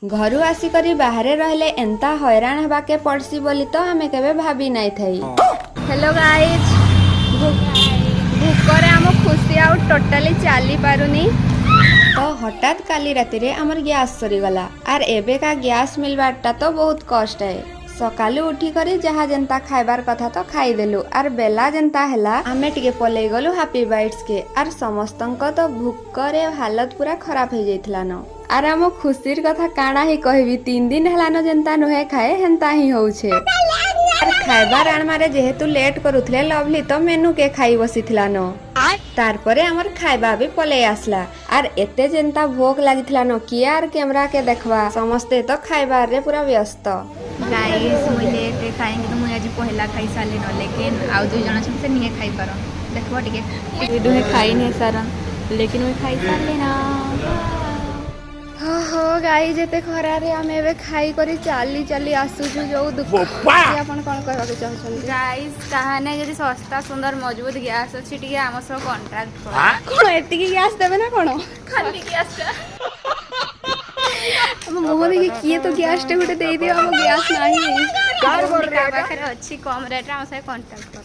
घरू आसिकरी बाहरे रहले एंता हैरान हबाके पड़सी बोली तो हमें केबे भाभी नहीं थई। हेलो गाइज, भूकरे आम खुशी आउ टोटाली चली पारुनी तो हठात काली राति रे हमर गैस सरीगला आर एबे का गैस मिलबाटा तो बहुत कष्ट है। सकालू उठी करी जहा जेंता खाइबार कथा तो खाई देलु आर बेला जेंता हेला आमे टिके पलई गलु हैप्पी बाइट्स के आर समस्तंक तो भूकरे हालत पूरा खराब हो जाइथिला न। आर हम खुशीर कथा काना ही कहबी 3 दिन हेला न जेंता नुहे खाए हेंता ही होउछे। आर खाइबार आनमारे जेहेतु लेट करुथले लवली तो मेनू के खाई बसिथिला न। तारपरे हमर खाइबा भी पलई आसला आर एते जेंता भूख लागिथिला न किए आर कैमरा के देखबा समस्ते तो खाइबार रे पूरा व्यस्त। गाइस मुझे लेटे खाएंगे तो मुझे आज पहला खाई सारे न लेकिन आउ दुई जन से नहीं खाई पार देखो टिके दुहे खाई नहीं सारन लेकिन मुझे खाई सारे ना। हो गाई जेते खरा रे हम एबे खाई करी चाली चाली आसुछु जो दुख आपण कोन कहबा के चाहछन। गाइस कहाने जदी सस्ता सुंदर मजबूत गैस अछि टिके हम सब कांट्रैक्ट कर कोन एति की गैस देबे ना कोन खाली गैस हम मोह देखि किए तो गैस टे गुटे दे दियो हम गैस नाही कार कर रे अच्छी कम रेट रे हम सब कांट्रैक्ट कर।